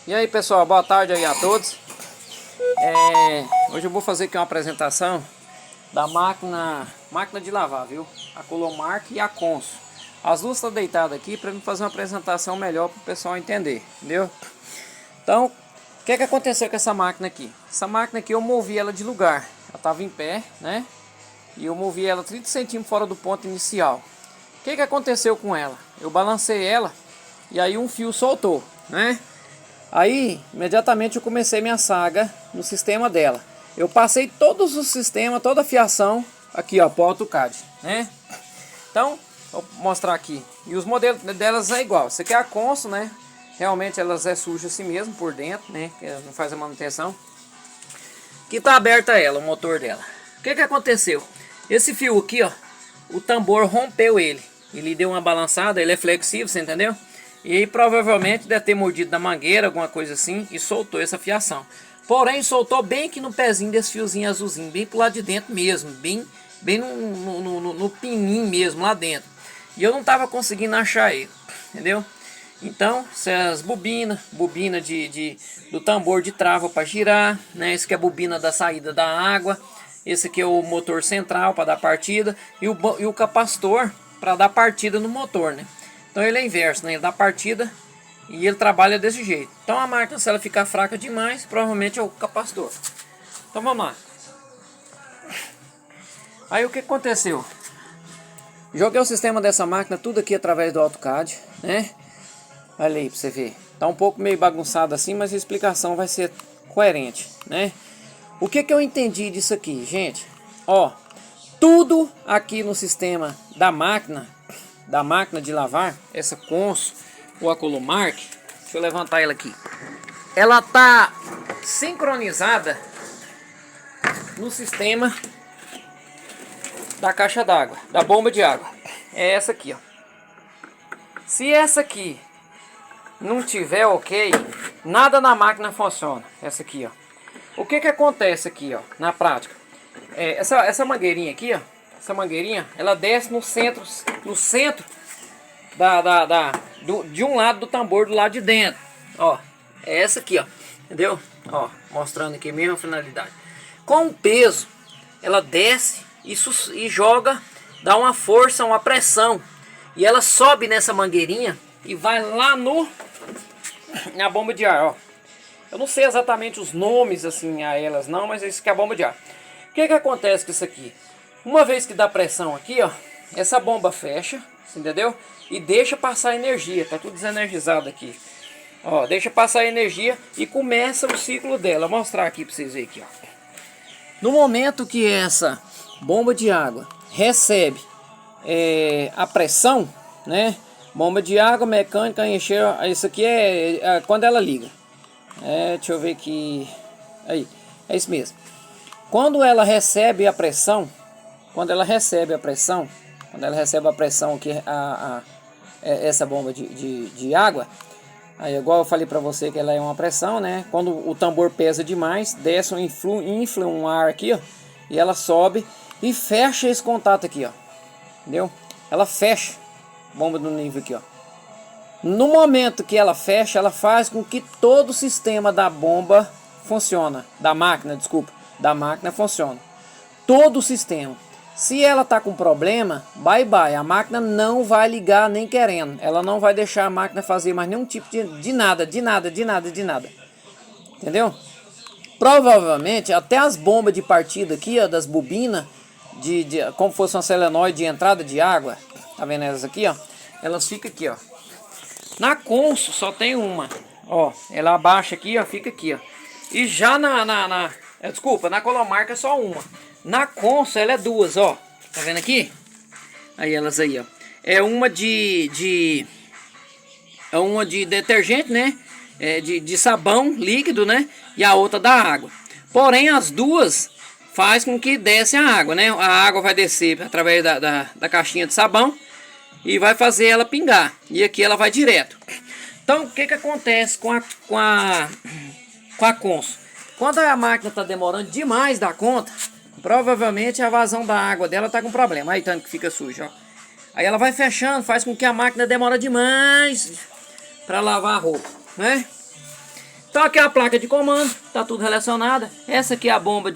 E aí pessoal, boa tarde aí a todos. Hoje eu vou fazer aqui uma apresentação da máquina de lavar, viu? A Colomark e a Consul. As duas estão deitadas aqui para me fazer uma apresentação melhor para o pessoal entender, entendeu? Então, o que aconteceu com essa máquina aqui? Essa máquina aqui eu movi ela de lugar. Ela estava em pé, né? E eu movi ela 30 centímetros fora do ponto inicial. O que aconteceu com ela? Eu balancei ela e aí um fio soltou, né? Aí, imediatamente eu comecei minha saga no sistema dela. Eu passei todos os sistemas, toda a fiação aqui, ó, para o AutoCAD, né? Então, vou mostrar aqui. E os modelos delas é igual. Você quer a Consul, né? Realmente elas é suja assim mesmo por dentro, né? Que não faz a manutenção. Que tá aberta ela, o motor dela. O que aconteceu? Esse fio aqui, ó, o tambor rompeu ele. Ele deu uma balançada, ele é flexível, você entendeu? E aí provavelmente deve ter mordido da mangueira, alguma coisa assim, e soltou essa fiação. Porém, soltou bem aqui no pezinho desse fiozinho azulzinho, bem pro lado de dentro mesmo, bem no pininho mesmo, lá dentro. E eu não tava conseguindo achar ele, entendeu? Então, essas bobinas, do tambor de trava para girar, né? Esse aqui é a bobina da saída da água. Esse aqui é o motor central para dar partida. E o capacitor para dar partida no motor, né? Então ele é inverso, né? Ele dá partida e ele trabalha desse jeito. Então a máquina, se ela ficar fraca demais, provavelmente é o capacitor. Então vamos lá. Aí o que aconteceu? Joguei o sistema dessa máquina tudo aqui através do AutoCAD, né? Olha aí pra você ver. Tá um pouco meio bagunçado assim, mas a explicação vai ser coerente, né? O que eu entendi disso aqui, gente? Ó, tudo aqui no sistema da máquina de lavar, essa Consul ou a Colomark, deixa eu levantar ela aqui. Ela tá sincronizada no sistema da caixa d'água, da bomba de água. É essa aqui, ó. Se essa aqui não tiver ok, nada na máquina funciona. Essa aqui, ó. O que acontece aqui, ó, na prática? Essa mangueirinha aqui, ó, essa mangueirinha, ela desce no centro de um lado do tambor do lado de dentro. Ó, é essa aqui, ó, entendeu? Ó, mostrando aqui mesmo a finalidade. Com o peso, ela desce e joga, dá uma força, uma pressão, e ela sobe nessa mangueirinha e vai lá na bomba de ar, ó. Eu não sei exatamente os nomes assim a elas não, mas isso aqui é a bomba de ar. O que acontece com isso aqui? Uma vez que dá pressão aqui, ó, essa bomba fecha, entendeu? E deixa passar energia, tá tudo desenergizado aqui. Ó, deixa passar energia e começa o ciclo dela. Vou mostrar aqui para vocês verem aqui, ó. No momento que essa bomba de água recebe a pressão, né? Bomba de água mecânica encher, isso aqui é quando ela liga. Deixa eu ver aqui. Aí, é isso mesmo. Quando ela recebe a pressão, aqui, essa bomba de água, aí igual eu falei para você que ela é uma pressão, né? Quando o tambor pesa demais, desce infla um ar aqui, ó, e ela sobe e fecha esse contato aqui, ó, entendeu? Ela fecha a bomba do nível aqui, ó. No momento que ela fecha, ela faz com que todo o sistema da bomba funciona, da máquina funciona. Todo o sistema. Se ela tá com problema, bye bye, a máquina não vai ligar nem querendo. Ela não vai deixar a máquina fazer mais nenhum tipo de nada. Entendeu? Provavelmente até as bombas de partida aqui, ó, das bobinas, como fosse uma solenoide de entrada de água, tá vendo essas aqui, ó? Elas ficam aqui, ó. Na Consul só tem uma, ó, ela abaixa aqui, ó, fica aqui, ó. E já na Colomark é só uma. Na Consul ela é duas, ó. Tá vendo aqui? Aí elas aí, ó. É uma de detergente, né? De sabão líquido, né? E a outra da água. Porém as duas faz com que desce a água, né? A água vai descer através da caixinha de sabão e vai fazer ela pingar. E aqui ela vai direto. Então o que acontece com a Consul? Quando a máquina está demorando demais da conta, provavelmente a vazão da água dela está com problema. Aí tanto que fica sujo, ó. Aí ela vai fechando, faz com que a máquina demora demais para lavar a roupa, né? Então aqui é a placa de comando, tá tudo relacionada. Essa aqui é a bomba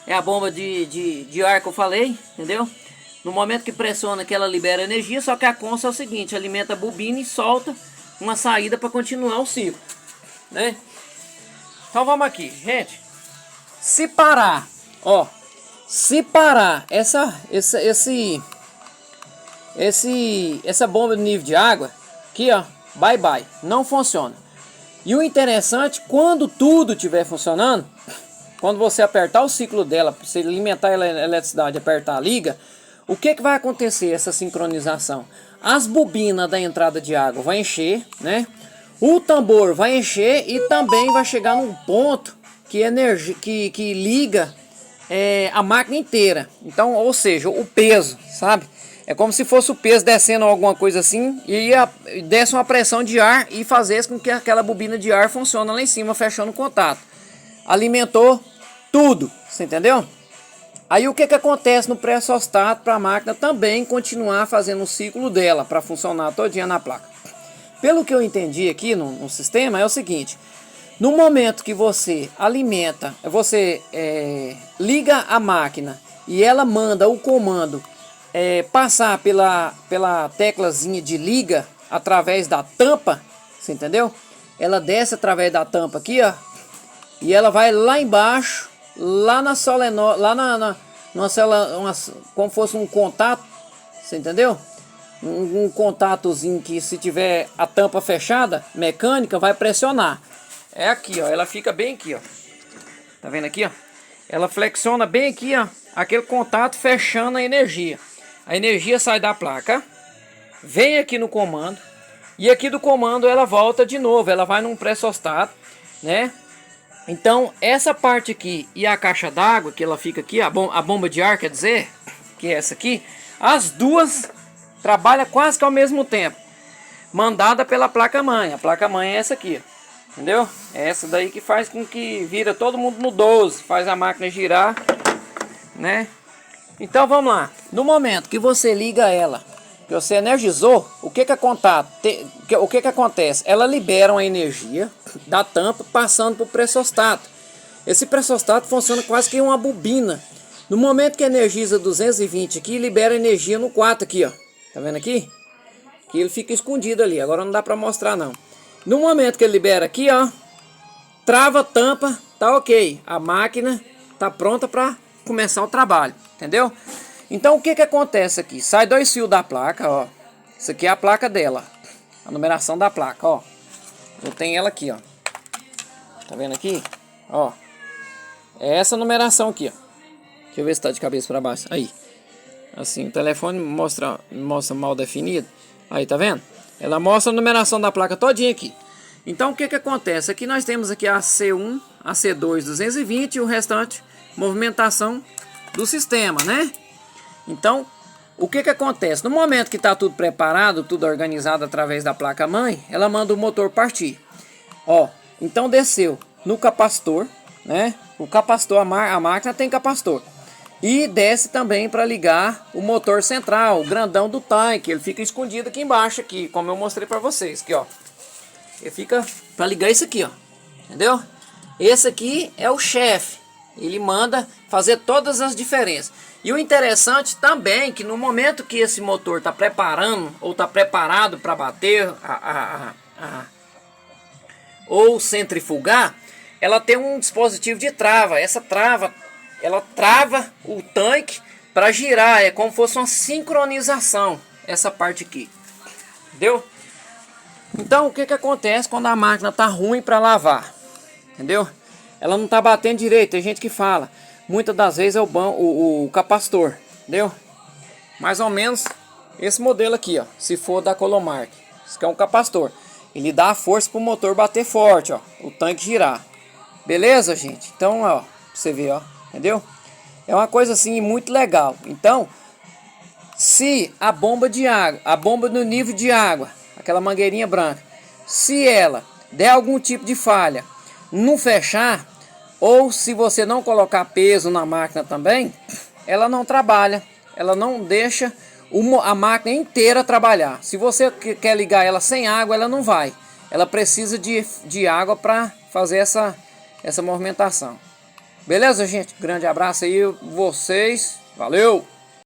é a bomba de ar que eu falei, entendeu? No momento que pressiona que ela libera energia, só que a concha é o seguinte, alimenta a bobina e solta uma saída para continuar o ciclo, né? Então vamos aqui, gente. Se parar, ó, se parar essa bomba de nível de água, aqui ó, bye bye, não funciona. E o interessante, quando tudo estiver funcionando, quando você apertar o ciclo dela, você alimentar a eletricidade, apertar a liga, o que vai acontecer essa sincronização? As bobinas da entrada de água vai encher, né? O tambor vai encher e também vai chegar num ponto que liga a máquina inteira. Então, ou seja, o peso, sabe? É como se fosse o peso descendo alguma coisa assim e desce uma pressão de ar e fazer com que aquela bobina de ar funcione lá em cima, fechando o contato. Alimentou tudo, você entendeu? Aí o que acontece no pré-sosstato para a máquina também continuar fazendo o ciclo dela para funcionar todinha na placa. Pelo que eu entendi aqui no sistema é o seguinte: no momento que você alimenta, você liga a máquina e ela manda o comando passar pela teclazinha de liga através da tampa, você entendeu? Ela desce através da tampa aqui, ó, e ela vai lá embaixo, lá na solenoide, lá como fosse um contato, você entendeu? Um contatozinho que, se tiver a tampa fechada, mecânica, vai pressionar. É aqui, ó, ela fica bem aqui, ó. Tá vendo aqui, ó? Ela flexiona bem aqui, ó, aquele contato fechando a energia. A energia sai da placa, vem aqui no comando, e aqui do comando ela volta de novo, ela vai num pré-sosstato, né? Então essa parte aqui e a caixa d'água, que ela fica aqui, a bomba de ar, quer dizer, que é essa aqui, as duas trabalham quase que ao mesmo tempo, mandada pela placa-mãe. A placa-mãe é essa aqui, entendeu? É essa daí que faz com que vira todo mundo no 12, faz a máquina girar, né? Então vamos lá. No momento que você liga ela, que você energizou, o que acontece? Ela libera uma energia da tampa passando para o pré-sosstato. Esse pré-sosstato funciona quase que uma bobina. No momento que energiza 220 aqui, libera energia no 4 aqui, ó. Tá vendo aqui? Que ele fica escondido ali. Agora não dá para mostrar não. No momento que ele libera aqui, ó, trava a tampa, tá ok. A máquina tá pronta para começar o trabalho, entendeu? Então o que acontece aqui? Sai dois fios da placa, ó. Isso aqui é a placa dela, a numeração da placa, ó. Eu tenho ela aqui, ó. Tá vendo aqui? Ó. É essa numeração aqui, ó. Deixa eu ver se tá de cabeça para baixo. Aí. Assim, o telefone mostra mal definido. Aí, tá vendo? Ela mostra a numeração da placa todinha aqui. Então o que acontece? Aqui nós temos aqui a C1, a C2 220 e o restante movimentação do sistema, né? Então, o que acontece? No momento que está tudo preparado, tudo organizado através da placa-mãe, ela manda o motor partir. Ó, então desceu no capacitor, né? O capacitor, a máquina tem capacitor. E desce também para ligar o motor central, o grandão do tanque. Ele fica escondido aqui embaixo, aqui, como eu mostrei para vocês. Aqui, ó. Ele fica para ligar isso aqui, ó. Entendeu? Esse aqui é o chefe. Ele manda fazer todas as diferenças. E o interessante também que no momento que esse motor está preparando ou está preparado para bater ou centrifugar, ela tem um dispositivo de trava. Essa trava, ela trava o tanque para girar. É como se fosse uma sincronização, essa parte aqui. Entendeu? Então o que acontece quando a máquina está ruim para lavar? Entendeu? Ela não está batendo direito. Tem gente que fala. Muitas das vezes é o capacitor. Entendeu? Mais ou menos esse modelo aqui, ó. Se for da Colomark. Isso aqui é um capacitor. Ele dá a força para o motor bater forte, ó. O tanque girar. Beleza, gente? Então, ó. Pra você ver, ó. Entendeu? É uma coisa assim muito legal. Então, se a bomba de água, a bomba no nível de água, aquela mangueirinha branca, se ela der algum tipo de falha, não fechar, ou se você não colocar peso na máquina também, ela não trabalha, ela não deixa a máquina inteira trabalhar. Se você quer ligar ela sem água, ela não vai. ela precisa de água para fazer essa movimentação. Beleza, gente? Grande abraço aí vocês. Valeu!